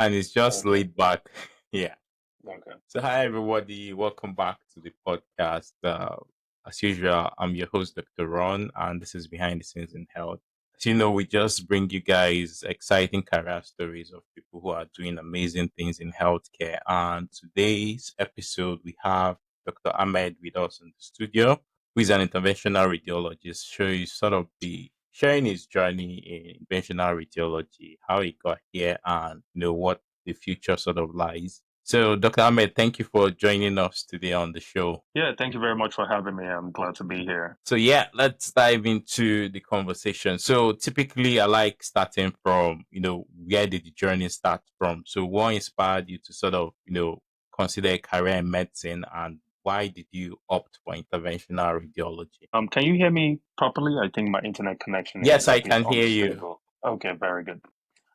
and it's just Okay. laid back. Yeah. Okay. So, hi everybody, welcome back to the podcast. As usual, I'm your host, Dr. Ron, and this is Behind the Scenes in Health. As you know, we just bring you guys exciting career stories of people who are doing amazing things in healthcare. And today's episode, we have Dr. Ahmed with us in the studio, who is an interventional radiologist, sharing his journey in interventional radiology, how he got here, and what the future sort of lies. So, Dr. Ahmed, thank you for joining us today on the show. Yeah, thank you very much for having me. I'm glad to be here. So, yeah, let's dive into the conversation. So, typically, I like starting from, where did the journey start from? So, what inspired you to sort of, consider a career in medicine, and why did you opt for interventional radiology? Can you hear me properly? I think my internet connection is Yes, a I bit can hear you. unstable. Okay, very good.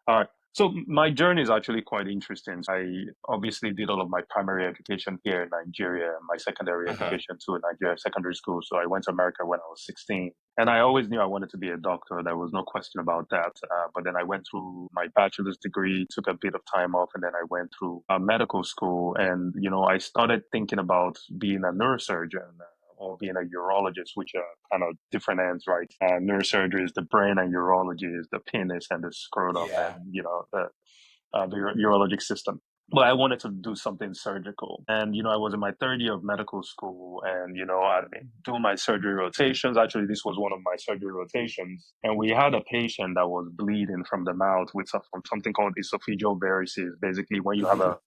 All right. So my journey is actually quite interesting. I obviously did all of my primary education here in Nigeria, my secondary Uh-huh. education too in Nigeria secondary school. So I went to America when I was 16. And I always knew I wanted to be a doctor. There was no question about that. But then I went through my bachelor's degree, took a bit of time off, and then I went through medical school. And, I started thinking about being a neurosurgeon or being a urologist, which are kind of different ends, right? Neurosurgery is the brain, and urology is the penis and the scrotum, Yeah. and the urologic system. But I wanted to do something surgical, and I was in my third year of medical school, and I'd been doing my surgery rotations. Actually, this was one of my surgery rotations, and we had a patient that was bleeding from the mouth from something called esophageal varices. Basically, when you have a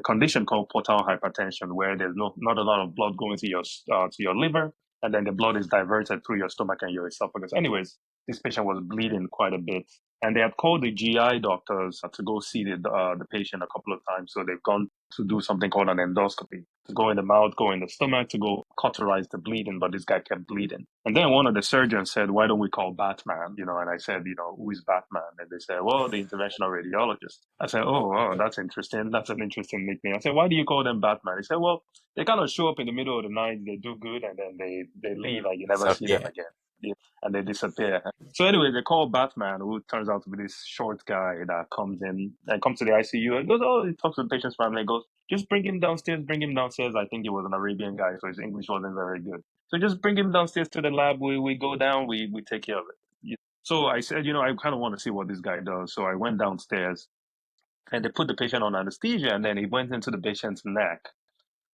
condition called portal hypertension, where there's not a lot of blood going to your liver, and then the blood is diverted through your stomach and your esophagus. Anyways, this patient was bleeding quite a bit, and they had called the GI doctors to go see the patient a couple of times. So they've gone to do something called an endoscopy, to go in the mouth, go in the stomach, to go cauterize the bleeding. But this guy kept bleeding. And then one of the surgeons said, "Why don't we call Batman?" And I said, "Who is Batman?" And they said, "Well, the interventional radiologist." I said, "Oh, that's interesting. That's an interesting nickname." I said, "Why do you call them Batman?" He said, "Well, they kind of show up in the middle of the night, they do good, and then they leave, and you never see them Disappear. again. Yeah, and they disappear." So anyway, they call Batman, who turns out to be this short guy that comes in and comes to the ICU and goes, "Oh," he talks to the patient's family and goes, "Just bring him downstairs, bring him downstairs." I think he was an Arabian guy, so his English wasn't very good. So just bring him downstairs to the lab. We go down, we take care of it. Yeah. So I said, I kind of want to see what this guy does. So I went downstairs, and they put the patient on anesthesia, and then he went into the patient's neck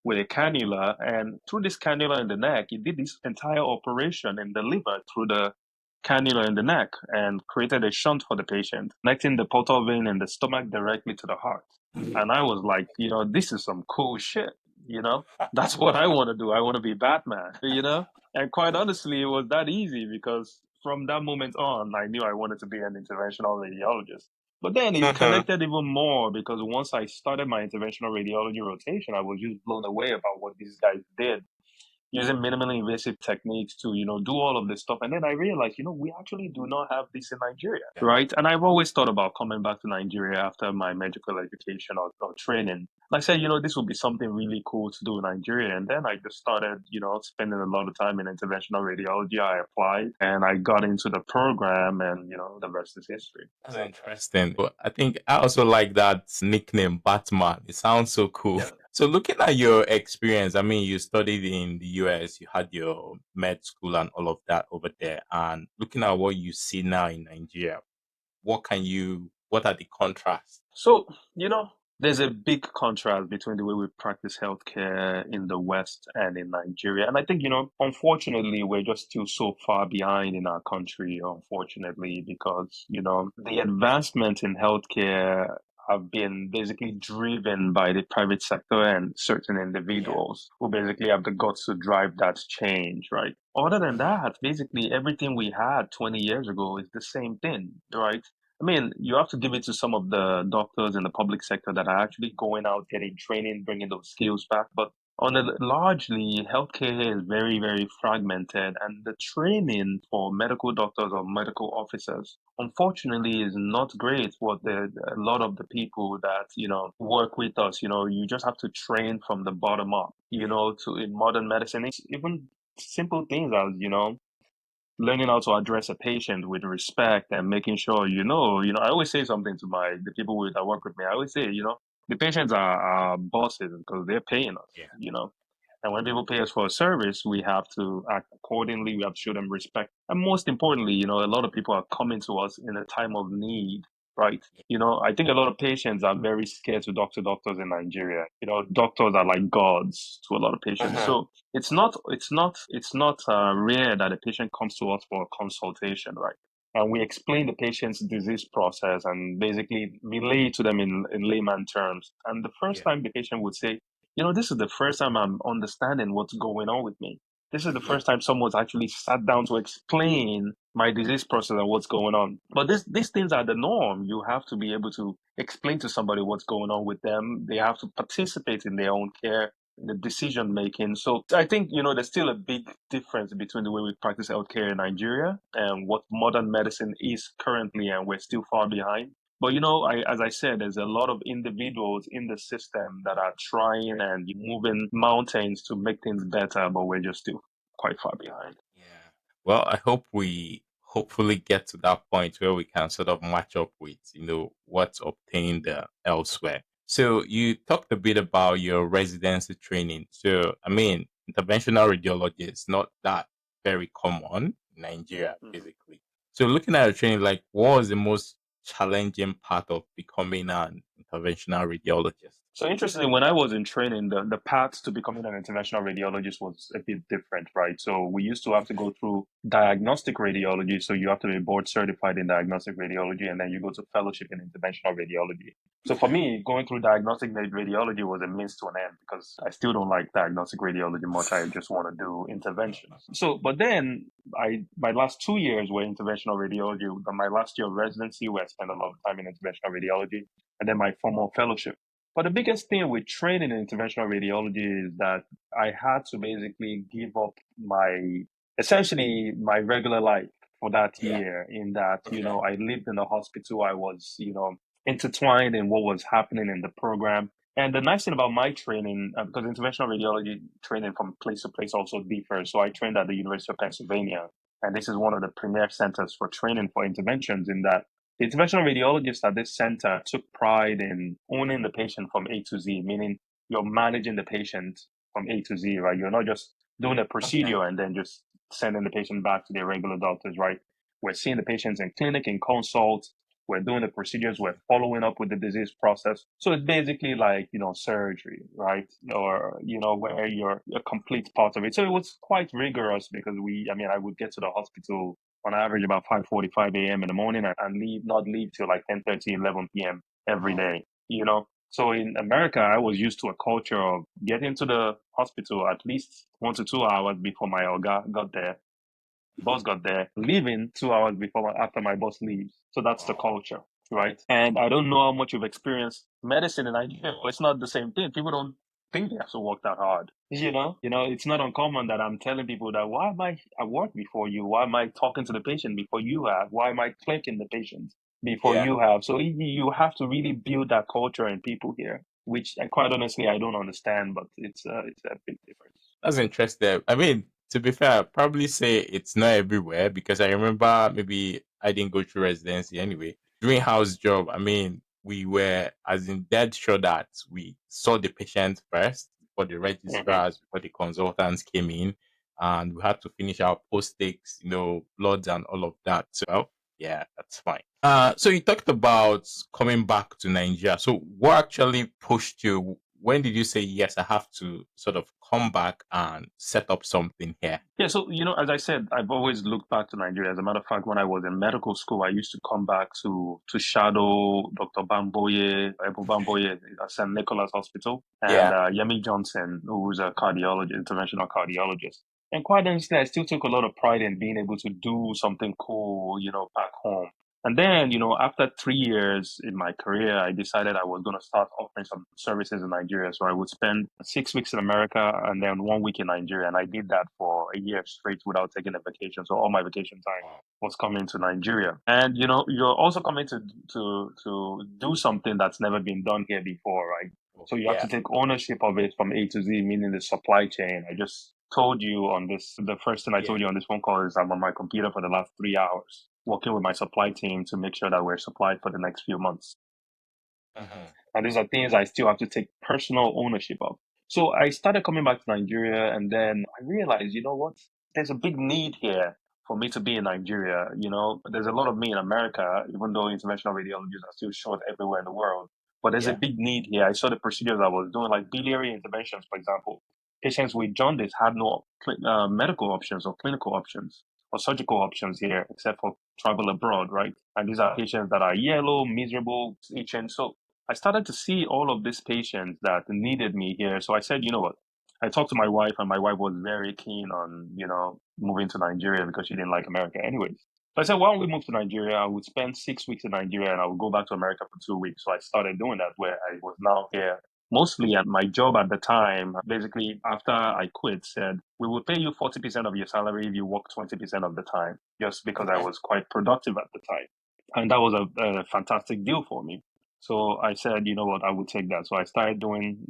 with a cannula, and through this cannula in the neck, he did this entire operation in the liver through the cannula in the neck and created a shunt for the patient, connecting the portal vein in the stomach directly to the heart. And I was like, this is some cool shit, you know? That's what I want to do. I want to be Batman. And quite honestly, it was that easy because from that moment on, I knew I wanted to be an interventional radiologist. But then it connected even more because once I started my interventional radiology rotation, I was just blown away about what these guys did using minimally invasive techniques to, do all of this stuff. And then I realized, we actually do not have this in Nigeria, Yeah. right? And I've always thought about coming back to Nigeria after my medical education or training. And I said, this would be something really cool to do in Nigeria. And then I just started, spending a lot of time in interventional radiology. I applied and I got into the program, and, the rest is history. That's interesting. But I think I also like that nickname, Batman. It sounds so cool. Yeah. So, looking at your experience, I mean, you studied in the US, you had your med school and all of that over there. And looking at what you see now in Nigeria, what are the contrasts? So, there's a big contrast between the way we practice healthcare in the West and in Nigeria. And I think, unfortunately, we're just still so far behind in our country, unfortunately, because, the advancement in healthcare have been basically driven by the private sector and certain Yeah. individuals who basically have the guts to drive that change, right? Other than that, basically everything we had 20 years ago is the same thing, right? I mean, you have to give it to some of the doctors in the public sector that are actually going out, getting training, bringing those skills back. But largely, healthcare here is very, very fragmented, and the training for medical doctors or medical officers, unfortunately, is not great. A lot of the people that work with us, you just have to train from the bottom up. To in modern medicine, it's even simple things as learning how to address a patient with respect and making sure, I always say something to the people that work with me. I always say, the patients are bosses because they're paying us, Yeah. And when people pay us for a service, we have to act accordingly. We have to show them respect. And most importantly, a lot of people are coming to us in a time of need, right? I think a lot of patients are very scared to talk to doctors in Nigeria. Doctors are like gods to a lot of patients. So it's not rare that a patient comes to us for a consultation, right? And we explain the patient's disease process and basically relay it to them in layman terms. And the first Yeah. time the patient would say, this is the first time I'm understanding what's going on with me. This is the Yeah. first time someone's actually sat down to explain my disease process and what's going on. But these things are the norm. You have to be able to explain to somebody what's going on with them. They have to participate in their own care, in the decision making. So I think, there's still a big difference between the way we practice healthcare in Nigeria and what modern medicine is currently, and we're still far behind. But as I said, there's a lot of individuals in the system that are trying and moving mountains to make things better, but we're just still quite far behind. Yeah. Well, I hope we hopefully get to that point where we can sort of match up with, what's obtained elsewhere. So you talked a bit about your residency training. So, I mean, interventional radiology is not that very common in Nigeria, Mhm. basically. So looking at your training, like, what was the most challenging part of becoming an interventional radiologist? So interestingly, when I was in training, the path to becoming an interventional radiologist was a bit different, right? So we used to have to go through diagnostic radiology. So you have to be board certified in diagnostic radiology, and then you go to fellowship in interventional radiology. So for Okay. me, going through diagnostic radiology was a means to an end because I still don't like diagnostic radiology much. I just want to do interventions. So, but then my last 2 years were interventional radiology. My last year of residency, where I spent a lot of time in interventional radiology, and then my formal fellowship. But the biggest thing with training in interventional radiology is that I had to basically give up essentially my regular life for that Yeah. year, in that, Okay. I lived in the hospital. I was, intertwined in what was happening in the program. And the nice thing about my training, because interventional radiology training from place to place also differs. So I trained at the University of Pennsylvania, and this is one of the premier centers for training for interventions, in that the interventional radiologists at this center took pride in owning the patient from A to Z, meaning you're managing the patient from A to Z, right? You're not just doing a Okay. procedure and then just sending the patient back to their regular doctors, right? We're seeing the patients in clinic, in consult. We're doing the procedures. We're following up with the disease process. So it's basically like, surgery, right? Or, where you're a complete part of it. So it was quite rigorous because I would get to the hospital on average about 5:45 a.m. in the morning, and not leave till like 10:30, 11 p.m. every Wow. day, So in America, I was used to a culture of getting to the hospital at least 1 to 2 hours before my Oga got there, boss got there, leaving 2 hours before after my boss leaves. So that's the Wow. culture, right? And I don't know how much you've experienced medicine in Nigeria, but it's not the same thing. People don't think they have to work that hard. It's not uncommon that I'm telling people that, why am I at work before you? Why am I talking to the patient before you have? Why am I clicking the patient before Yeah. you have? So you have to really build that culture in people here, which quite honestly I don't understand, but it's a big difference. That's interesting. I mean, to be fair, I'd probably say it's not everywhere because I remember maybe I didn't go through residency anyway. During house job, I mean, we were as in dead sure that we saw the patient first before the Hmm. registrars, before the consultants came in, and we had to finish our post-takes, bloods and all of that. So, yeah, that's fine. So you talked about coming back to Nigeria. So what actually pushed you? When did you say yes? I have to sort of come back and set up something here. Yeah, so as I said, I've always looked back to Nigeria. As a matter of fact, when I was in medical school, I used to come back to shadow Dr. Bamboye, Ebu Okay. Bamboye at St. Nicholas Hospital, and Yeah. Yemi Johnson, who's a cardiologist, interventional cardiologist. And quite honestly, I still took a lot of pride in being able to do something cool, back home. And then, after 3 years in my career, I decided I was going to start offering some services in Nigeria. So I would spend 6 weeks in America and then 1 week in Nigeria. And I did that for a year straight without taking a vacation. So all my vacation time Wow. was coming to Nigeria. And, you're also coming to do something that's never been done here before, right? Oh, So you have yeah. to take ownership of it from A to Z, meaning the supply chain. I just told you on this, the first thing I Yeah. told you on this phone call is I'm on my computer for the last 3 hours, working with my supply team to make sure that we're supplied for the next few months. Mhm. And these are things I still have to take personal ownership of. So I started coming back to Nigeria, and then I realized, you know what? There's a big need here for me to be in Nigeria. There's a lot of me in America, even though interventional radiologists are still short everywhere in the world. But there's a Yeah. big need here. I saw the procedures I was doing, like biliary interventions, for example. Patients with jaundice had no medical options or clinical options or surgical options here, except for travel abroad, right? And these are patients that are yellow, miserable, itching. So I started to see all of these patients that needed me here. So I said, you know what? I talked to my wife, and my wife was very keen on, moving to Nigeria because she didn't like America anyways. So I said, why don't we move to Nigeria? I would spend 6 weeks in Nigeria and I would go back to America for 2 weeks. So I started doing that, where I was now here mostly at my job at the time. Basically, after I quit, said, we will pay you 40% of your salary if you work 20% of the time, just because I Okay. was quite productive at the time. And that was a fantastic deal for me. So I said, you know what, I would take that. So I started doing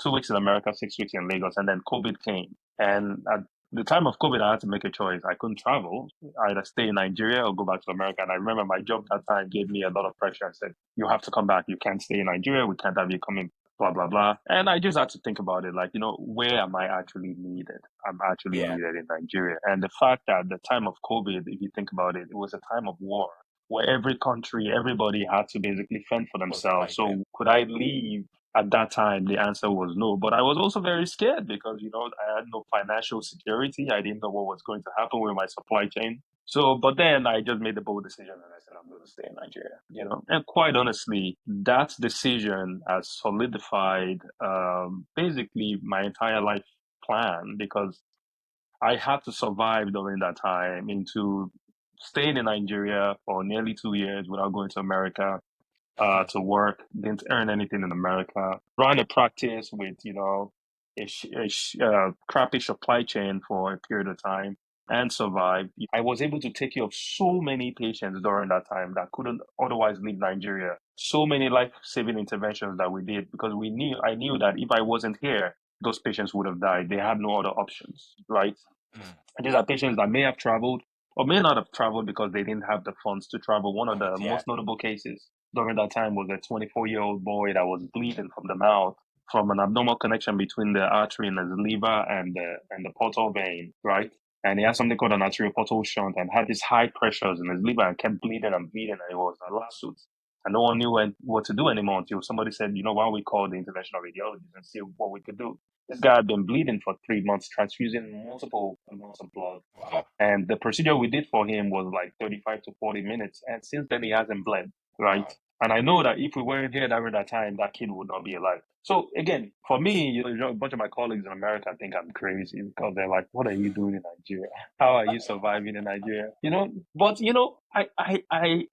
2 weeks in America, 6 weeks in Lagos, and then COVID came. And at the time of COVID, I had to make a choice. I couldn't travel, either stay in Nigeria or go back to America. And I remember my job that time gave me a lot of pressure and said, you have to come back. You can't stay in Nigeria. We can't have you coming, blah, blah, blah. And I just had to think about it, like, where am I actually needed? I'm actually Yeah. needed in Nigeria. And the fact that the time of COVID, if you think about it, it was a time of war where every country, everybody had to basically fend for Was themselves. fighting. So could I leave? At that time, the answer was no. But I was also very scared because, I had no financial security. I didn't know what was going to happen with my supply chain. So, but then I just made the bold decision and I said, I'm going to stay in Nigeria. And quite honestly, that decision has solidified basically my entire life plan, because I had to survive during that time into staying in Nigeria for nearly 2 years without going to America Mhm. to work. Didn't earn anything in America. Ran a practice with crappy supply chain for a period of time and survived. I was able to take care of so many patients during that time that couldn't otherwise leave Nigeria. So many life-saving interventions that we did because I knew that if I wasn't here, those patients would have died. They had no other options, right? Mm. And these are patients that may have traveled or may not have traveled because they didn't have the funds to travel. One of the Yeah. most notable cases during that time was a 24-year-old boy that was bleeding from the mouth from an abnormal connection between the artery in his liver and the portal vein, right? And he had something called an arterial portal shunt and had these high pressures in his liver and kept bleeding and bleeding, and it was a lawsuit. And no one knew what to do anymore until somebody said, why don't we call the interventional radiologist and see what we could do? This guy had been bleeding for 3 months, transfusing multiple amounts of blood. Wow. And the procedure we did for him was like 35 to 40 minutes. And since then, he hasn't bled, right? Wow. And I know that if we weren't here during that time, that kid would not be alive. So again, for me, a bunch of my colleagues in America think I'm crazy because they're like, "What are you doing in Nigeria? How are you surviving in Nigeria?" But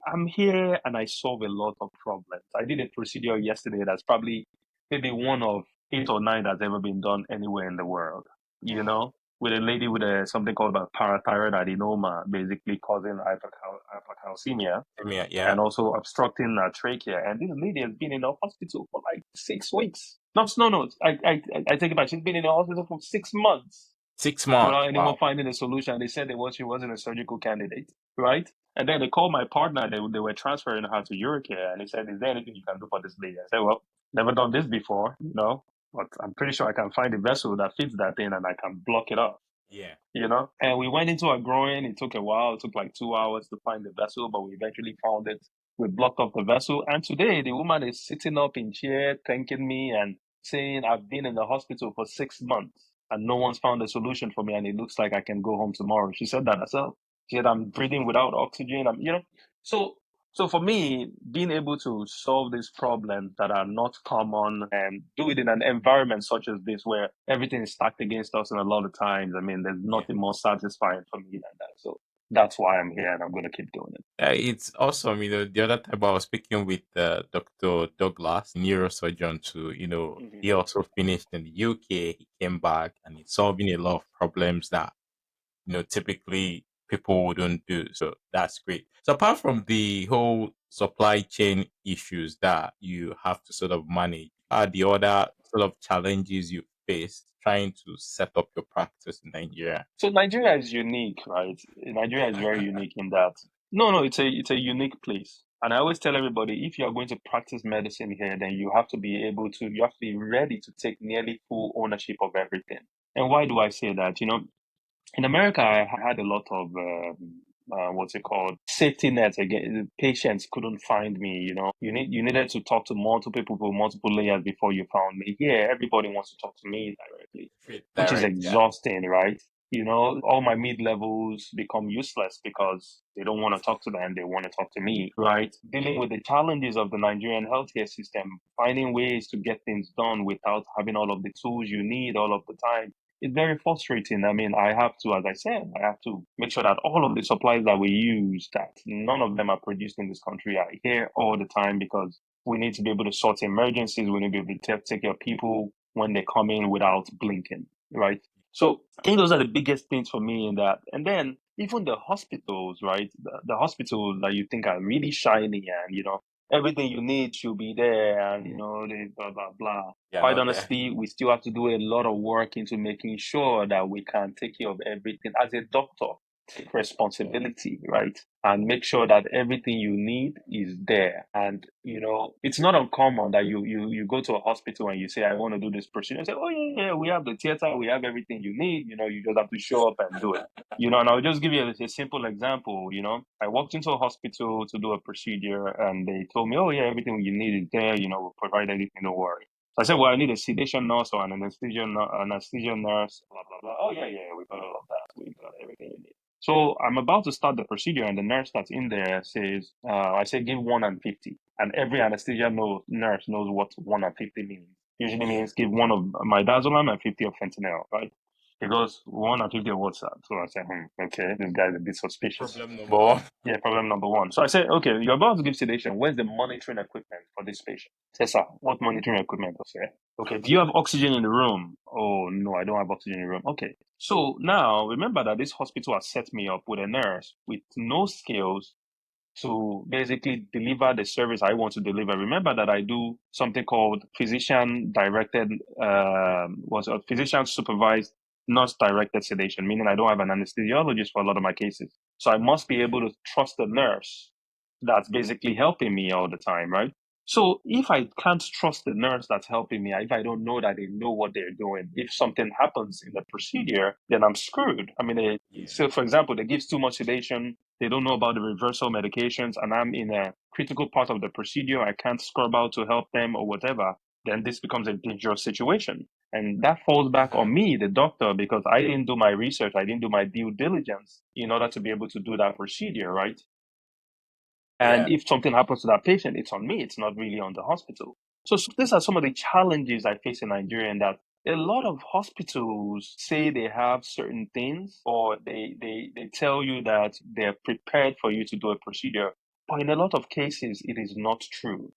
I'm here and I solve a lot of problems. I did a procedure yesterday that's probably maybe one of 8 or 9 that's ever been done anywhere in the world. You Wow. know, with a lady with a something called a parathyroid adenoma, basically causing hypercalcemia Yeah. Yeah. and also obstructing her trachea. And this lady has been in the hospital for like 6 weeks. No, no, no. I take it back. She's been in the hospital for 6 months 6 months. without anyone Wow. finding a solution. They said she wasn't a surgical candidate, right? And then they called my partner. They were transferring her to Eurocare, and they said, "Is there anything you can do for this lady?" I said, "Well, never done this before, but I'm pretty sure I can find a vessel that fits that thing, and I can block it up." Yeah. And we went into a groin. It took a while. It took like 2 hours to find the vessel, but we eventually found it. We blocked off the vessel. And today the woman is sitting up in chair, thanking me and saying, I've been in the hospital for 6 months and no one's found a solution for me. And it looks like I can go home tomorrow. She said that herself. She said, I'm breathing without oxygen. So so for me, being able to solve these problems that are not common and do it in an environment such as this where everything is stacked against us and a lot of times, I mean, there's Yeah. nothing more satisfying for me than that. So that's why I'm here and I'm going to keep doing it. It's awesome. The other time I was speaking with Dr. Douglas, neurosurgeon, too. Mhm. He also finished in the UK. He came back and he's solving a lot of problems that typically people wouldn't do. So that's great. So apart from the whole supply chain issues that you have to sort of manage, are the other sort of challenges you faced trying to set up your practice in Nigeria? So Nigeria is unique, right? Nigeria is very unique in that. No, no, it's a unique place. And I always tell everybody, if you are going to practice medicine here, then you have to be ready to take nearly full ownership of everything. And why do I say that? In America, I had a lot of what's it called, safety nets. Again, patients couldn't find me. You needed to talk to multiple people, multiple layers before you found me. Here, everybody wants to talk to me directly, Straight which is direct, yeah. exhausting, right? All my mid levels become useless because they don't want to talk to them. They want to talk to me, right? Dealing with the challenges of the Nigerian healthcare system, finding ways to get things done without having all of the tools you need all of the time. It's very frustrating. I mean, I have to, as I said, I have to make sure that all of the supplies that we use, that none of them are produced in this country, are here all the time because we need to be able to sort emergencies. We need to be able to take care of people when they come in without blinking, right? So I think those are the biggest things for me in that. And then even the hospitals, right? The hospitals that you think are really shiny and, everything you need should be there and, the blah, blah, blah. Yeah, Quite not there. honestly, we still have to do a lot of work into making sure that we can take care of everything. As a doctor, take responsibility, right? And make sure that everything you need is there. And it's not uncommon that you go to a hospital and you say, I want to do this procedure. And say, oh yeah, yeah, we have the theater, we have everything you need. You just have to show up and do it. And I'll just give you a simple example. I walked into a hospital to do a procedure and they told me, oh yeah, everything you need is there. We'll provide everything, don't worry. So I said, well, I need a sedation nurse or an anesthesia nurse, blah, blah, blah. Oh, yeah, yeah, we got all of that. We got everything you need. So I'm about to start the procedure, and the nurse that's in there says, I say, give 1 and 50. And every nurse knows what 1 and 50 means. Usually means give one of midazolam and 50 of fentanyl, right? He goes, 1 and 50 of what's that? So I said, okay, this guy's a bit suspicious. Problem number one. Yeah, problem number one. So I said, okay, you're about to give sedation. Where's the monitoring equipment for this patient? Say, sir, what monitoring equipment? I say, okay, do you have oxygen in the room? Oh, no, I don't have oxygen in the room. Okay. So now remember that this hospital has set me up with a nurse with no skills to basically deliver the service I want to deliver. Remember that I do something called physician directed, physician supervised, nurse directed sedation, meaning I don't have an anesthesiologist for a lot of my cases. So I must be able to trust the nurse that's basically helping me all the time, right? So if I can't trust the nurse that's helping me, if I don't know that they know what they're doing, if something happens in the procedure, then I'm screwed. I mean, Yeah. so for example, they give too much sedation, they don't know about the reversal medications, and I'm in a critical part of the procedure, I can't scrub out to help them or whatever, then this becomes a dangerous situation. And that falls back on me, the doctor, because I didn't do my research, I didn't do my due diligence in order to be able to do that procedure, right? And Yeah. if something happens to that patient, it's on me. It's not really on the hospital. So these are some of the challenges I face in Nigeria, and that a lot of hospitals say they have certain things, or they tell you that they're prepared for you to do a procedure. But in a lot of cases, it is not true,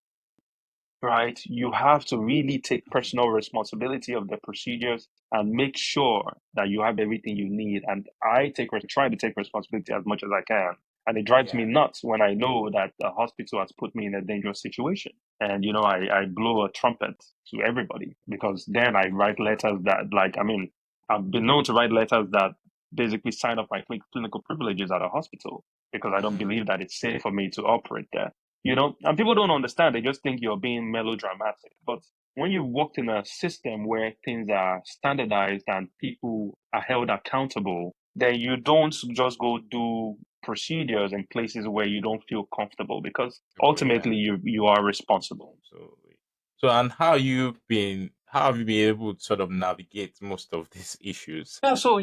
right? You have to really take personal responsibility of the procedures and make sure that you have everything you need. And try to take responsibility as much as I can. And it drives me Yeah. nuts when I know that the hospital has put me in a dangerous situation. And, I blow a trumpet to everybody because then I write letters that, I've been known to write letters that basically sign up my clinical privileges at a hospital because I don't believe that it's safe for me to operate there. And people don't understand. They just think you're being melodramatic. But when you've worked in a system where things are standardized and people are held accountable, then you don't just go do procedures in places where you don't feel comfortable because Oh, yeah. ultimately you are responsible. Absolutely. So, and how have you been able to sort of navigate most of these issues? Yeah, so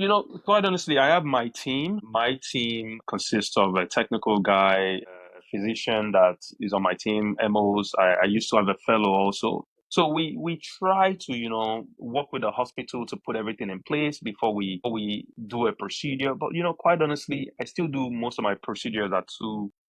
quite honestly, I have my team. My team consists of a technical guy, a physician that is on my team, MOs. I used to have a fellow also. So we try to work with the hospital to put everything in place before we do a procedure. But quite honestly, I still do most of my procedures at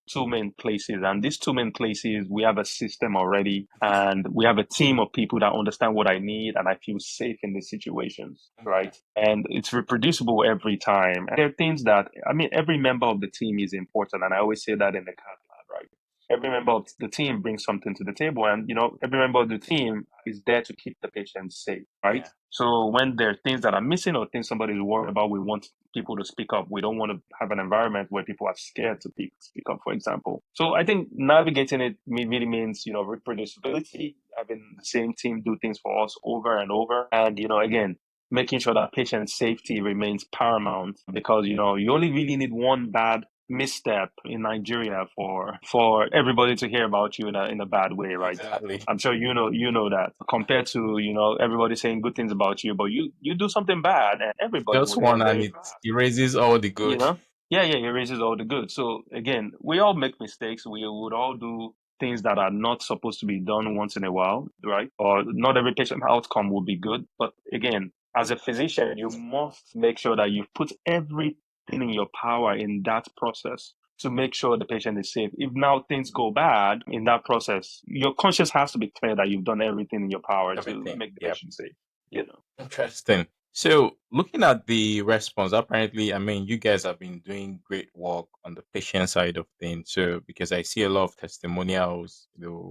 two main places. And these two main places, we have a system already and we have a team of people that understand what I need and I feel safe in these situations, Okay. right? And it's reproducible every time. And there are things that, I mean, every member of the team is important. And I always say that in the cath lab, right? every member of the team brings something to the table, and every member of the team is there to keep the patient safe, right? Yeah. So when there are things that are missing or things somebody is worried about, we want people to speak up. We don't want to have an environment where people are scared to speak up, for example. So I think navigating it really means, reproducibility, having the same team do things for us over and over. And, again, making sure that patient safety remains paramount, because, you only really need one bad misstep in Nigeria for everybody to hear about you in a bad way, right? Exactly. I'm sure you know that, compared to everybody saying good things about you, but you do something bad and everybody Just will hear one, and very it bad. erases all the You good. know? Yeah, yeah, it raises all the good. So again, we all make mistakes. We would all do things that are not supposed to be done once in a while, right? Or not every patient outcome will be good. But again, as a physician, you must make sure that you put everything in your power in that process to make sure the patient is safe. If now things go bad in that process, your conscience has to be clear that you've done everything in your power to Everything. make the Yep. patient safe, you know. Interesting. So, looking at the response, apparently, I mean, you guys have been doing great work on the patient side of things. So, because I see a lot of testimonials, people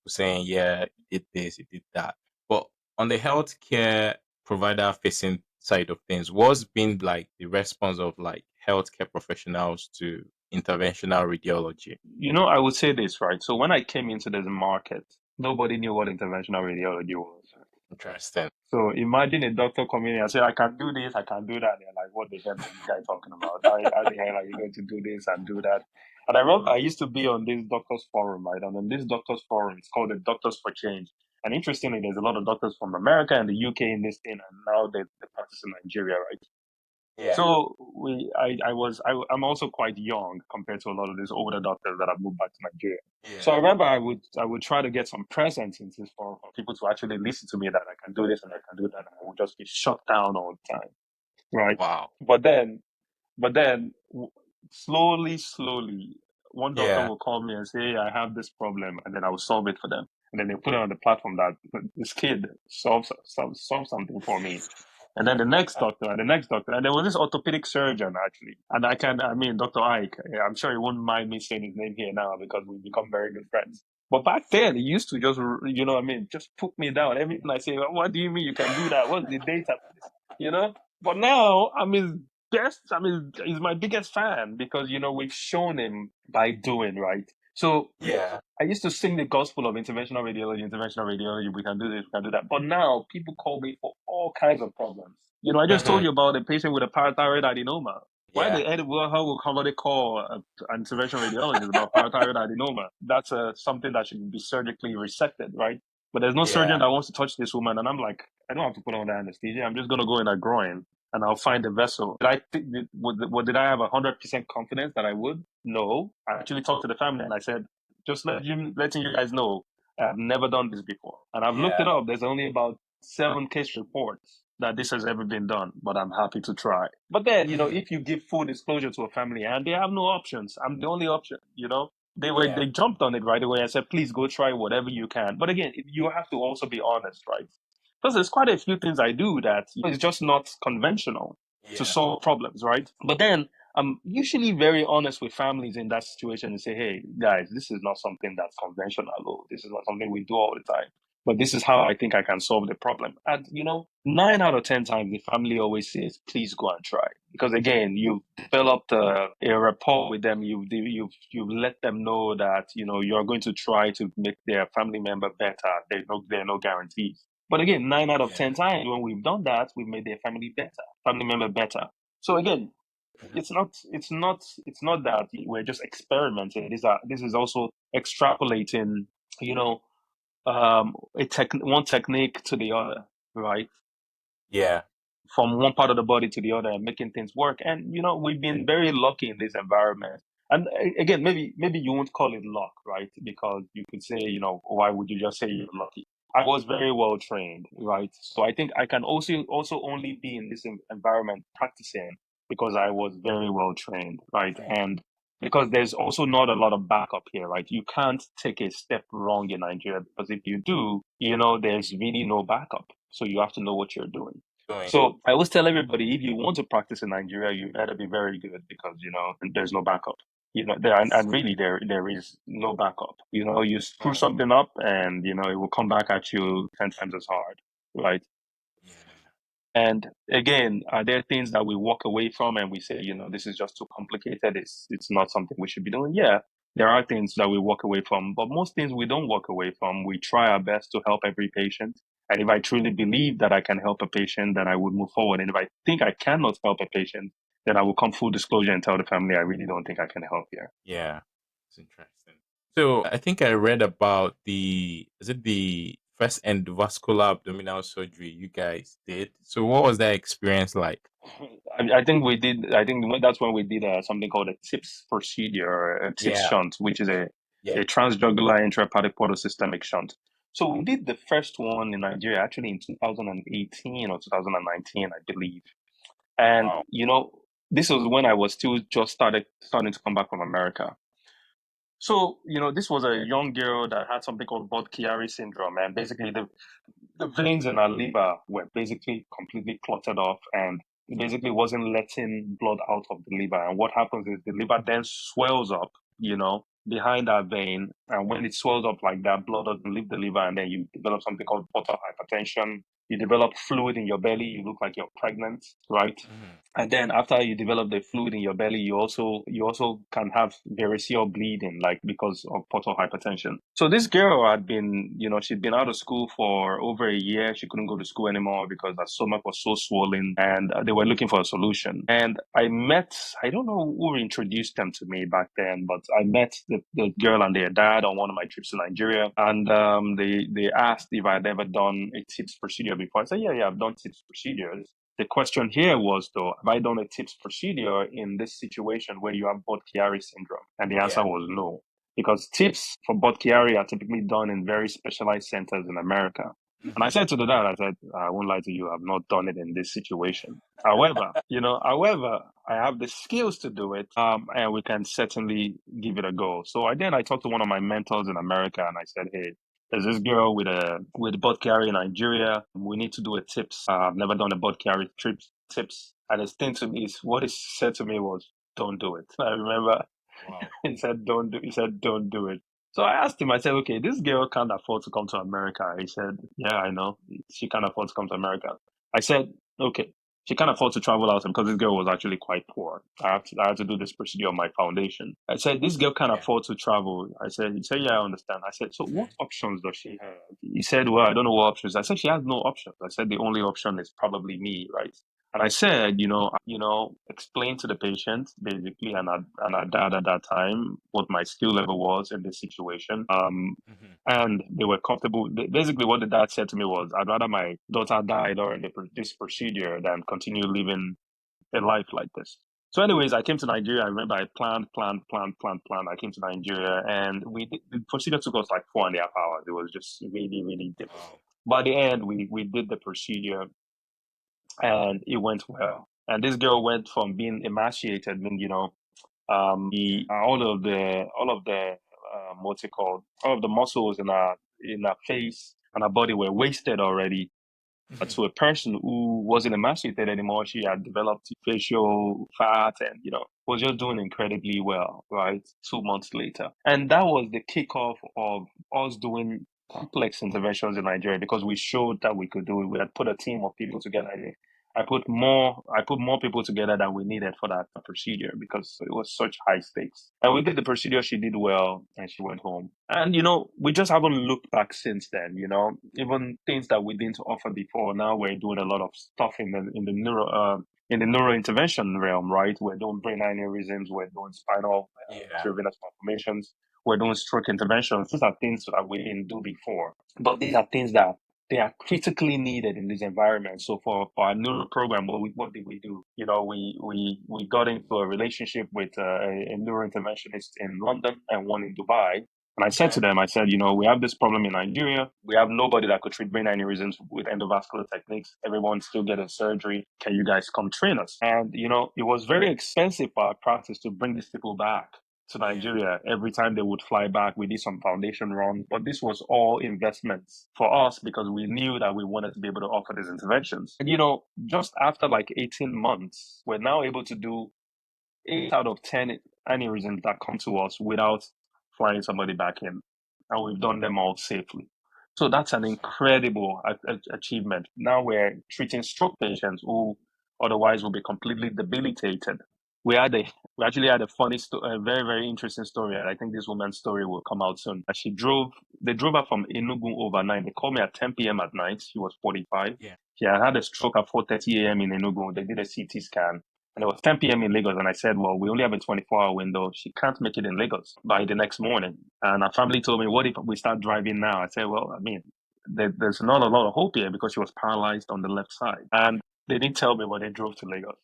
saying, yeah, you did this, you did that. But on the healthcare provider facing side of things, what's been like the response of like healthcare professionals to interventional radiology? I would say this, right? So when I came into this market, nobody knew what interventional radiology was. Interesting. So imagine a doctor coming in and say, I can do this, I can do that. They're like, what the hell are you guys talking about? How the hell are you going to do this and do that? And I remember I used to be on this doctors forum, right? And on this doctors forum, it's called the Doctors for Change. And interestingly, there's a lot of doctors from America and the UK in this thing, and now they practice in Nigeria, right? Yeah. So I'm also quite young compared to a lot of these older doctors that have moved back to Nigeria. So I Yeah. remember I would try to get some presence in this for people to actually listen to me, that I can do this and I can do that, and I would just be shut down all the time, right? Wow. But then, slowly, one doctor Yeah. will call me and say, hey, I have this problem, and then I will solve it for them. And then they put it on the platform that this kid solve something for me. And then the next doctor, and the next doctor. And there was this orthopedic surgeon, actually. And I mean, Dr. Ike, I'm sure he wouldn't mind me saying his name here now because we've become very good friends. But back then, he used to just, what I mean, just put me down. Everything I say, what do you mean you can do that? What's the data for this? You know? But now, he's my biggest fan because, we've shown him by doing, right? So Yeah. I used to sing the gospel of interventional radiology. We can do this, we can do that. But now people call me for all kinds of problems. I just told Hmm. you about a patient with a parathyroid adenoma. Why Yeah. how will somebody call an interventional radiologist about parathyroid adenoma? That's something that should be surgically resected, right? But there's no surgeon Yeah. that wants to touch this woman, and I'm like, I don't have to put on the anesthesia. I'm just gonna go in her groin and I'll find the vessel. Did I think did I have 100% confidence that I would? No. I actually talked to the family and I said, just letting you guys know, I've never done this before. And I've looked it Yeah. up. There's only about 7 case reports that this has ever been done, but I'm happy to try. But then, Mhm. if you give full disclosure to a family and they have no options, I'm the only option. Yeah. They jumped on it right away and said, please go try whatever you can. But again, you have to also be honest, right? Because there's quite a few things I do that is just not conventional to Yeah. solve problems, right? But then I'm usually very honest with families in that situation and say, hey, guys, this is not something that's conventional. Or this is not something we do all the time. But this is how I think I can solve the problem. And, 9 out of 10 times, the family always says, please go and try. Because again, you've developed a rapport with them. You've let them know that, you're going to try to make their family member better. There are no guarantees. But again, 9 out of 10 times when we've done that, we've made their family member better. So again, it's not that we're just experimenting. This is also extrapolating, you know, one technique to the other, right? Yeah. From one part of the body to the other and making things work. And we've been very lucky in this environment. And again, maybe you won't call it luck, right? Because you could say, why would you just say you're lucky? I was very well trained, right? So I think I can also only be in this environment practicing because I was very well trained, right? And because there's also not a lot of backup here, right? You can't take a step wrong in Nigeria because if you do, there's really no backup. So you have to know what you're doing. Doing. So I always tell everybody, if you want to practice in Nigeria, you better be very good because, there's no backup. And really there is no backup. You screw Wow. something up, and it will come back at you 10 times as hard, right? Yeah. And again, are there things that we walk away from and we say, this is just too complicated? It's not something we should be doing. Yeah, there are things that we walk away from, but most things we don't walk away from. We try our best to help every patient. And if I truly believe that I can help a patient, then I would move forward. And if I think I cannot help a patient, then I will come full disclosure and tell the family I really don't think I can help here. Yeah. It's interesting. So I think I read about is it the first endovascular abdominal surgery you guys did? So what was that experience like? I think we did. I think that's when we did something called a TIPS procedure, or a TIPS Yeah. shunt, which is Yeah. a transjugular intrahepatic portosystemic shunt. So we did the first one in Nigeria actually in 2018 or 2019, I believe. And Wow. this was when I was still just starting to come back from America. So this was a young girl that had something called Budd-Chiari syndrome, and basically the veins in her liver were basically completely clotted off, and it basically wasn't letting blood out of the liver. And what happens is the liver then swells up, behind that vein. And when it swells up like that, blood doesn't leave the liver, and then you develop something called portal hypertension. You develop fluid in your belly. You look like you're pregnant, right? Mhm. And then after you develop the fluid in your belly, you also can have variceal bleeding, like because of portal hypertension. So this girl had been, she'd been out of school for over a year. She couldn't go to school anymore because her stomach was so swollen, and they were looking for a solution. And I don't know who introduced them to me back then, but I met the girl and their dad on one of my trips to Nigeria, and they asked if I'd ever done a TIPS procedure before. I said, yeah, I've done TIPS procedures. The question here was, though, have I done a TIPS procedure in this situation where you have Budd-Chiari syndrome? And the answer Yeah. was no, because TIPS for Budd-Chiari are typically done in very specialized centers in America. And I Mhm. said to the dad, I said, I won't lie to you, I've not done it in this situation. However, I have the skills to do it, and we can certainly give it a go. So I talked to one of my mentors in America, and I said, hey, there's this girl with bud carry in Nigeria. We need to do a tips. I've never done a bud carry tips. And his thing to me is what he said to me was, "Don't do it." I remember Wow. he said, "Don't do." He said, "Don't do it." So I asked him. I said, "Okay, this girl can't afford to come to America." He said, "Yeah, I know. She can't afford to come to America." I said, "Okay." She can't afford to travel out because this girl was actually quite poor. I had to do this procedure on my foundation. I said, this girl can't Yeah. afford to travel. He said, yeah, I understand. I said, so what Mhm. options does she have? He said, well, I don't know what options. I said, she has no options. I said, the only option is probably me, right? And I said, explain to the patient basically, and our dad at that time what my skill level was in this situation. Mhm. And they were comfortable. Basically, what the dad said to me was, "I'd rather my daughter die during this procedure than continue living a life like this." So, anyways, I came to Nigeria. I remember I planned. I came to Nigeria, and the procedure took us like 4.5 hours. It was just really, really difficult. Wow. By the end, we did the procedure, and it went well. And this girl went from being emaciated, meaning all of the what's it called? All of the muscles in our face and our body were wasted already, Mhm. to a person who wasn't emaciated anymore. She had developed facial fat and, was just doing incredibly well, right? 2 months later. And that was the kickoff of us doing complex interventions in Nigeria because we showed that we could do it. We had put a team of people together. I put more people together than we needed for that procedure because it was such high stakes. And we did the procedure. She did well, and she went home. And we just haven't looked back since then. Even things that we didn't offer before. Now we're doing a lot of stuff in the neurointervention realm, right? We're doing brain aneurysms. We're doing spinal Yeah. cerebral malformations. We're doing stroke interventions. These are things that we didn't do before, but these are things that they are critically needed in this environment. So for our neuro program, what did we do? We got into a relationship with a neurointerventionist in London and one in Dubai. And I said to Okay. them, I said, we have this problem in Nigeria. We have nobody that could treat brain aneurysms with endovascular techniques. Everyone's still getting surgery. Can you guys come train us? And, it was very expensive for our practice to bring these people back to Yeah. Nigeria. Every time they would fly back, we did some foundation run. But this was all investments for us because we knew that we wanted to be able to offer these interventions. And, just after like 18 months, we're now able to do 8 out of 10 aneurysms that come to us without flying somebody back in. And we've done them all safely. So that's an Awesome. incredible achievement. Now we're treating stroke patients who otherwise will be completely debilitated. We had a we actually had a a very very interesting story, and I think this woman's story will come out soon. They drove her from Enugu overnight. They called me at 10 p.m. at night. She was 45. Yeah. She had had a stroke at 4:30 a.m. in Enugu. They did a CT scan, and it was 10 p.m. in Lagos. And I said, well, we only have a 24-hour window. She can't make it in Lagos by the next morning. And her family told me, what if we start driving now? I said, well, I mean, there's not a lot of hope here because she was paralyzed on the left side. And they didn't tell me, but they drove to Lagos.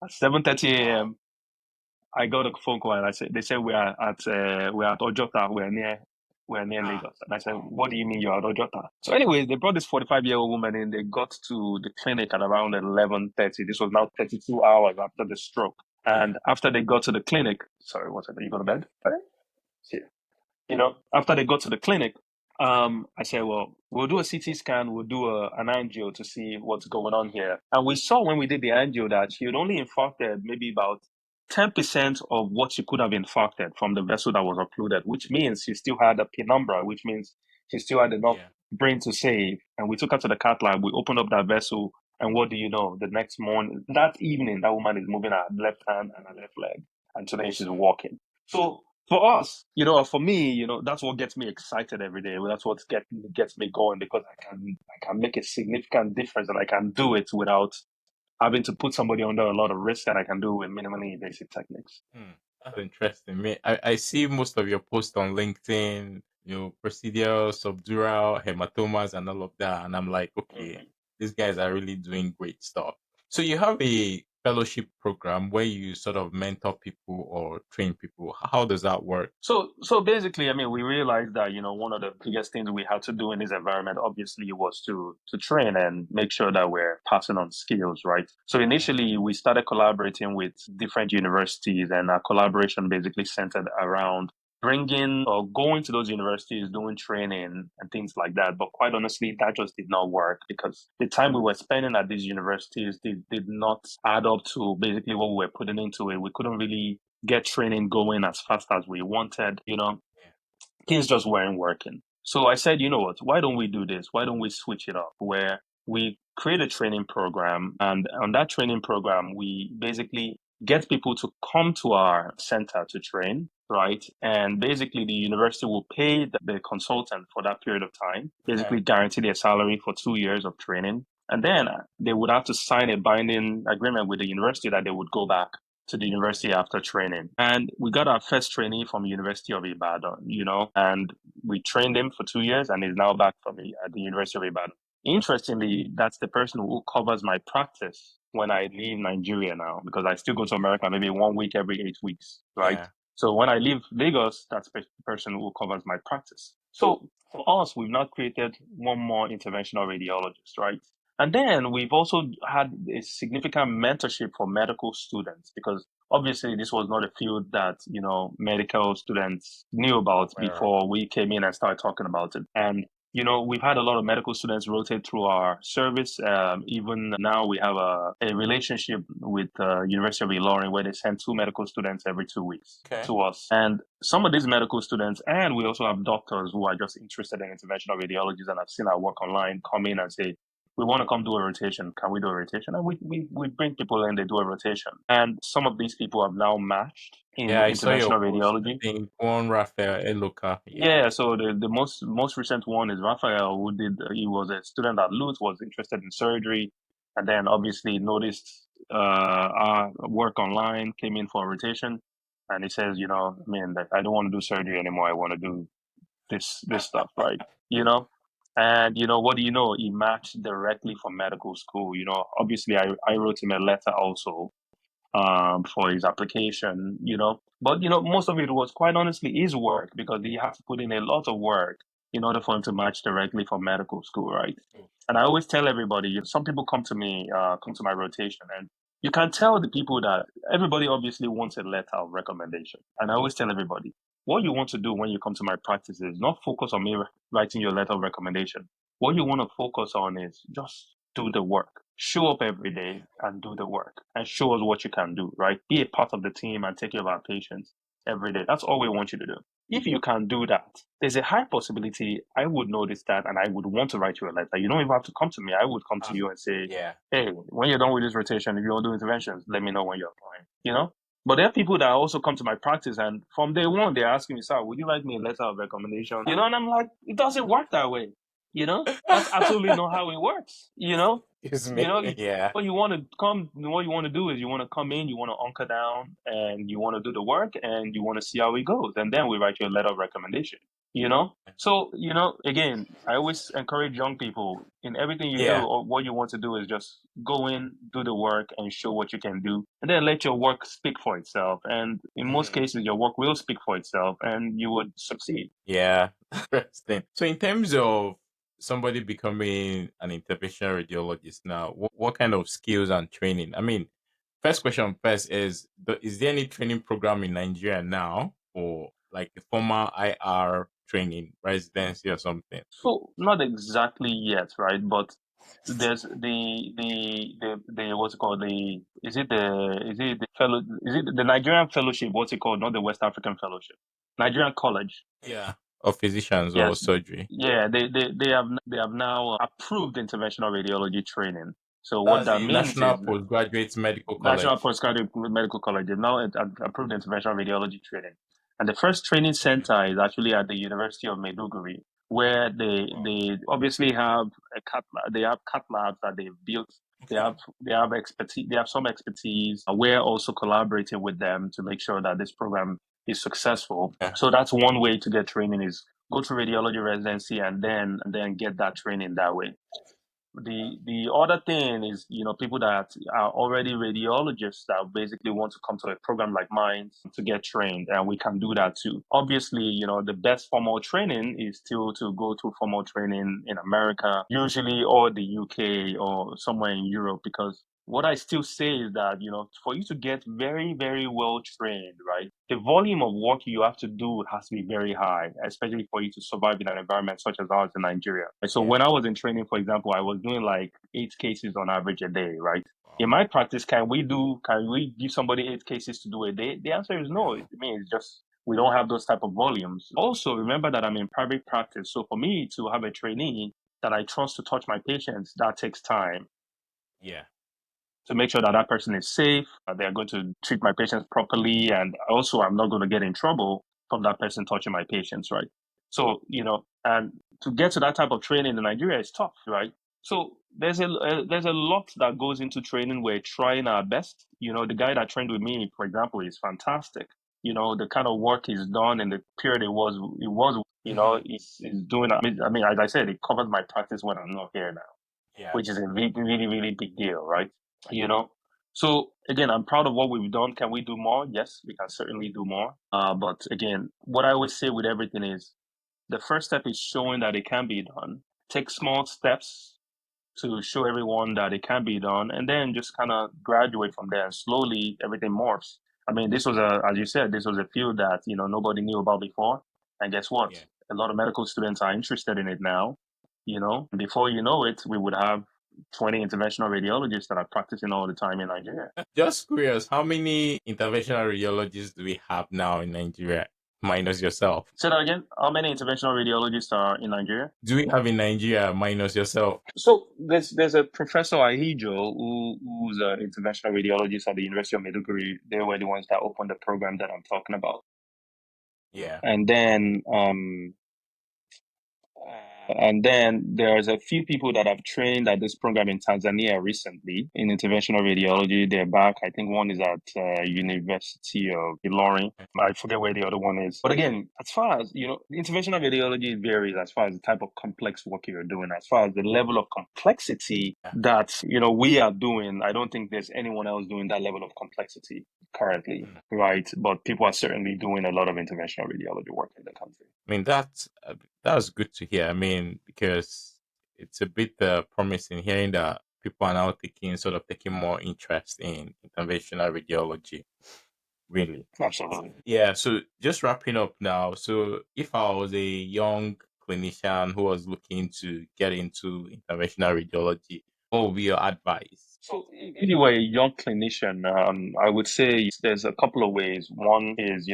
At 7:30 Wow. a.m., I got a phone call and they said we're at Ojota, we're near Ah. Lagos. And I said, what do you mean you're at Ojota? So anyways, they brought this 45-year-old woman in. They got to the clinic at around 11:30. This was now 32 hours after the stroke. Yeah. And after they got to the clinic, sorry, what's it? You go to bed? See, after they got to the clinic, I said, well, we'll do a CT scan, we'll do an angio to see what's going on here. And we saw when we did the angio that she had only infarcted maybe about 10% of what she could have infarcted from the vessel that was occluded, which means she still had a penumbra, which means she still had enough Yeah. brain to save. And we took her to the cath lab, we opened up that vessel, and what do you know? The next morning, that evening, that woman is moving her left hand and her left leg. And today she's Awesome. walking. So for us, for me, that's what gets me excited every day. That's what gets me going because I can make a significant difference and I can do it without having to put somebody under a lot of risk that I can do with minimally invasive techniques. Hmm. That's interesting. Me, I see most of your posts on LinkedIn, procedural, subdural, hematomas, and all of that. And I'm like, okay, Mhm. these guys are really doing great stuff. So you have a fellowship program where you sort of mentor people or train people. How does that work? So basically, I mean, we realized that one of the biggest things we had to do in this environment, obviously, was to train and make sure that we're passing on skills, right? So Yeah. initially, we started collaborating with different universities, and our collaboration basically centered around bringing or going to those universities, doing training and things like that. But quite honestly, that just did not work because the time we were spending at these universities did not add up to basically what we were putting into it. We couldn't really get training going as fast as we wanted. Yeah. Things just weren't working. So I said, you know what, why don't we do this? Why don't we switch it up where we create a training program, and on that training program, we basically get people to come to our center to train, right? And basically the university will pay the consultant for that period of time, Okay. basically guarantee their salary for 2 years of training. And then they would have to sign a binding agreement with the university that they would go back to the university after training. And we got our first trainee from University of Ibadan, and we trained him for 2 years and he's now back at the University of Ibadan. Interestingly, that's the person who covers my practice when I leave Nigeria now, because I still go to America maybe 1 week every 8 weeks, right? Yeah. So when I leave Lagos, that's the person who covers my practice. So for us, we've now created one more interventional radiologist, right? And then we've also had a significant mentorship for medical students because obviously this was not a field that, medical students knew about Aware of. before we came in and started talking about it. And we've had a lot of medical students rotate through our service. Even now, we have a relationship with University of Ilorin where they send two medical students every 2 weeks Okay. to us. And some of these medical students, and we also have doctors who are just interested in interventional radiologies and have seen our work online, come in and say, we want to come do a rotation. Can we do a rotation? And we bring people in, they do a rotation. And some of these people have now matched Yeah, in I saw your interventional post. I radiology. think one Raphael Eloka. Yeah. Yeah, so the most recent one is Raphael, he was a student at Lutz, was interested in surgery, and then obviously noticed our work online, came in for a rotation, and he says, I mean, like, I don't want to do surgery anymore. I want to do this stuff, right? You know, and what do you know? He matched directly from medical school. Obviously, I wrote him a letter also for his application, But, most of it was quite honestly his work because he had to put in a lot of work in order for him to match directly from medical school, right? And I always tell everybody, some people come to me, come to my rotation, and you can tell the people that everybody obviously wants a letter of recommendation. And I always tell everybody, what you want to do when you come to my practice is not focus on me writing your letter of recommendation. What you want to focus on is just do the work. show up every day and do the work and show us what you can do, right? Be a part of the team and take care of our patients every day. That's all we want you to do. If you can do that, there's a high possibility I would notice that and I would want to write you a letter. You don't even have to come to me. I would come to Ah, you and say, yeah. hey, when you're done with this rotation, if you want to do interventions, let me know when you're applying, you know? But there are people that also come to my practice and from day one, they're asking me, sir, would you like me a letter of recommendation? You know, and I'm like, it doesn't work that way. You know, that's absolutely not how it works. Excuse You me. know, Yeah. what you want to come, what you want to do is you want to come in, you want to anchor down, and you want to do the work, and you want to see how it goes, and then we write you a letter of recommendation. So again, I always encourage young people in everything you do, Yeah. or what you want to do is just go in, do the work, and show what you can do, and then let your work speak for itself. And in most Mhm. cases, your work will speak for itself, and you would succeed. Yeah. Interesting. So, in terms of somebody becoming an interventional radiologist now, what kind of skills and training? I mean, first question first is is there any training program in Nigeria now for like a formal IR training, residency or something? So not exactly yet, right? But there's the what's it called, the is it the fellow is it the Nigerian fellowship, what's it called, not the West African fellowship, Nigerian college. Yeah. Or physicians or Yes. surgery. Yeah, they have now approved interventional radiology training. So what That's that the means National is Postgraduate Medical National College. Postgraduate Medical College. They've now approved interventional radiology training. And the first training center is actually at the University of Maiduguri, where they Wow. they obviously have a they have cat labs that they've built. They Okay. have they have expertise. They have some expertise. We're also collaborating with them to make sure that this program is successful. Yeah. So that's one way to get training, is go to radiology residency and then get that training that way. The other thing is, people that are already radiologists that basically want to come to a program like mine to get trained, and we can do that too. Obviously, the best formal training is still to go to formal training in America, usually, or the UK or somewhere in Europe, because what I still say is that, for you to get very, very well trained, right, the volume of work you have to do has to be very high, especially for you to survive in an environment such as ours in Nigeria. So Yeah. when I was in training, for example, I was doing like 8 cases on average a day, right? In Wow. my practice, can we give somebody 8 cases to do a day? The answer is no. I No. mean, it's just we don't have those type of volumes. Also, remember that I'm in private practice. So for me to have a trainee that I trust to touch my patients, that takes time Yeah. to make sure that that person is safe, they're going to treat my patients properly, and also I'm not going to get in trouble from that person touching my patients, right? So, and to get to that type of training in Nigeria is tough, right? So there's a lot that goes into training. We're trying our best. The guy that trained with me, for example, is fantastic. The kind of work he's done in the period Hmm. he's doing. I mean, as I said, it covers my practice when I'm not here now, Yeah. which is a really, really, really big deal, right? you know so again, I'm proud of what we've done. Can we do more? Yes, we can certainly do more. But again, what I always say with everything is the first step is showing that it can be done. Take small steps to show everyone that it can be done, and then just kind of graduate from there, and slowly everything morphs. I mean, this was as you said, this was a field that nobody knew about before, and guess what, Yeah. a lot of medical students are interested in it now. Before you know it, we would have 20 interventional radiologists that are practicing all the time in Nigeria. Just curious, how many interventional radiologists do we have now in Nigeria, minus yourself? Say that again. How many interventional radiologists are in Nigeria? Do we have in Nigeria minus yourself? So there's a Professor Ahijo who's an interventional radiologist at the University of Maiduguri. They were the ones that opened the program that I'm talking about. Yeah. And then there's a few people that have trained at this program in Tanzania recently in interventional radiology. They're back. I think one is at University of Ilorin. I forget where the other one is. But again, as far as interventional radiology varies as far as the type of complex work you're doing, as far as the level of complexity Yeah. that we are doing. I don't think there's anyone else doing that level of complexity currently, Mm. right? But people are certainly doing a lot of interventional radiology work in the country. I mean, that's good to hear. I mean, because it's a bit promising hearing that people are now taking more interest in interventional radiology. Really. Absolutely. Yeah, so just wrapping up now. So if I was a young clinician who was looking to get into interventional radiology, What would be your advice? So, if you were a young clinician, I would say there's a couple of ways. One is,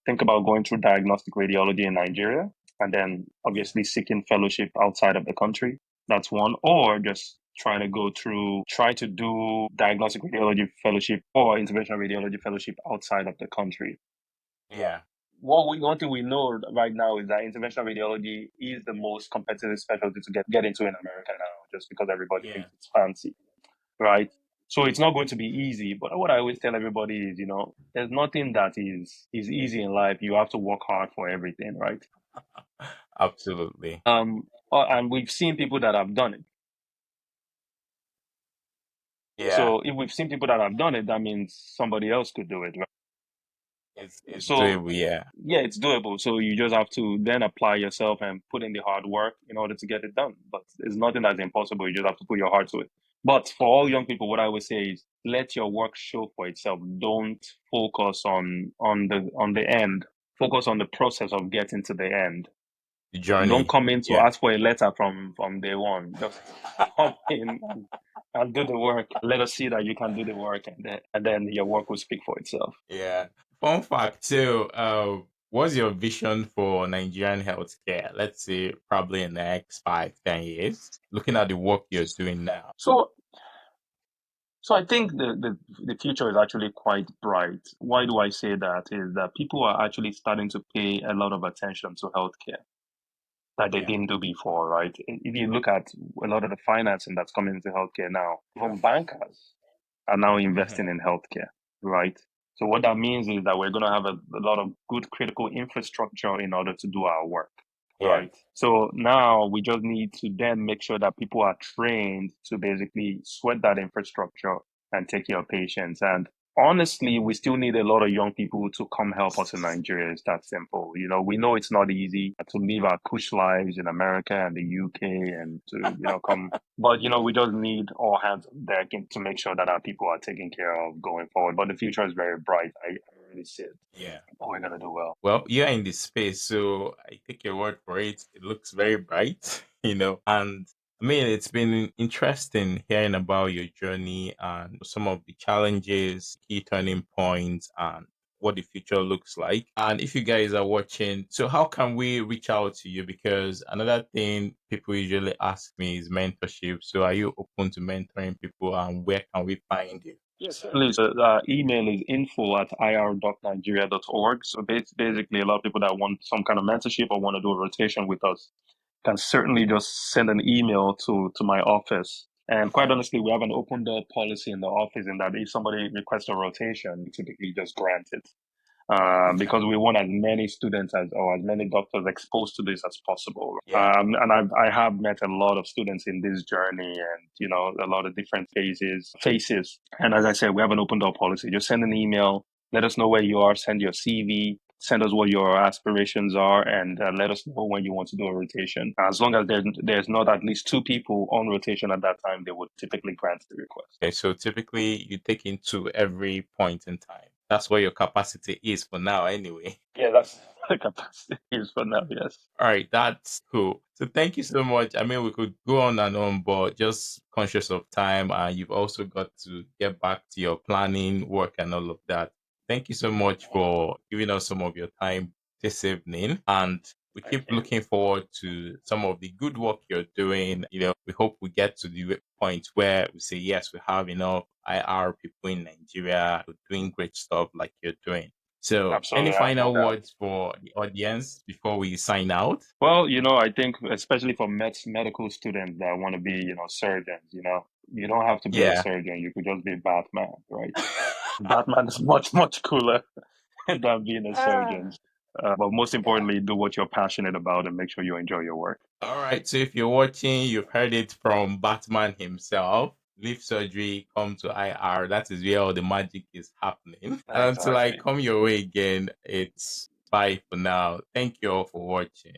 think about going through diagnostic radiology in Nigeria and then Yeah, obviously seeking fellowship outside of the country. That's one. Or just try to do diagnostic radiology fellowship or interventional radiology fellowship outside of the country. yeah, One thing we know right now is that interventional radiology is the most competitive specialty to get into in America now, just because everybody yeah. thinks it's fancy, right? So it's not going to be easy. But what I always tell everybody is, there's nothing that is easy in life. You have to work hard for everything, right? Absolutely. And we've seen people that have done it. Yeah, So if we've seen people that have done it, that means somebody else could do it, right? it's So doable. Yeah, yeah, it's doable. So you just have to then apply yourself and put in the hard work in order to get it done. But it's nothing that's impossible. You just have to put your heart to it. But for all young people, what I would say is let your work show for itself. Don't focus on the end. Focus on the process of getting to the end. the Don't journey. come in to Yeah, ask for a letter from day one. Just come in and do the work. Let us see that you can do the work, and then your work will speak for itself. yeah. Fun fact too. What's your vision for Nigerian healthcare? Let's say probably in the next 5, 10 years. Looking at the work you're doing now. So So I think the future is actually quite bright. Why do I say that? Is that people are actually starting to pay a lot of attention to healthcare that they Yeah. didn't do before, right? If you look at a lot of the financing that's coming into healthcare now, even bankers are now investing Hmm. in healthcare, right? So what that means is that we're going to have a lot of good critical infrastructure in order to do our work. Yeah. Right. So now we just need to then make sure that people are trained to basically sweat that infrastructure and take care of patients. And honestly, we still need a lot of young people to come help us in Nigeria. It's that simple. We know it's not easy to live our cush lives in America and the UK and to, come. But, we just need all hands on deck to make sure that our people are taken care of going forward. But the future is very bright. I really see it. Yeah. Oh, we're going to do well. Well, you're in this space, so I take your word for it. It looks very bright, and I mean, it's been interesting hearing about your journey and some of the challenges, key turning points, and what the future looks like. And if you guys are watching, so how can we reach out to you? Because another thing people usually ask me is mentorship. So are you open to mentoring people, and where can we find you? Yes, certainly. So email is info@ir.nigeria.org. So basically, a lot of people that want some kind of mentorship or want to do a rotation with us can certainly just send an email to my office. And quite honestly, we have an open door policy in the office in that if somebody requests a rotation, we typically just grant it Okay. because we want as many students or as many doctors exposed to this as possible. Yeah. And I have met a lot of students in this journey, and a lot of different faces. And as I said, we have an open door policy. Just send an email, let us know where you are, send your CV. Send us what your aspirations are, and let us know when you want to do a rotation. As long as there's not at least two people on rotation at that time, they would typically grant the request. Okay, so typically you take into every point in time. That's what your capacity is for now, anyway. Yeah, that's the capacity is for now. Yes. All right, that's cool. So thank you so much. I mean, we could go on and on, but just conscious of time, and you've also got to get back to your planning work and all of that. Thank you so much for giving us some of your time this evening, and we Thank keep you. looking forward to some of the good work you're doing. We hope we get to the point where we say yes, we have enough IR people in Nigeria doing great stuff like you're doing. So, any Absolutely, I have no final doubt. words for the audience before we sign out? Well, I think especially for medical students that want to be, surgeons, you don't have to be a Yeah. surgeon. You could just be Batman, right? Batman is much, much cooler than being a surgeon. Ah. But most Yeah. importantly, do what you're passionate about and make sure you enjoy your work. All right. So, if you're watching, you've heard it from Batman himself. Leave surgery, come to IR. That is where all the magic is happening. And until I Exactly. come your way again, it's bye for now. Thank you all for watching.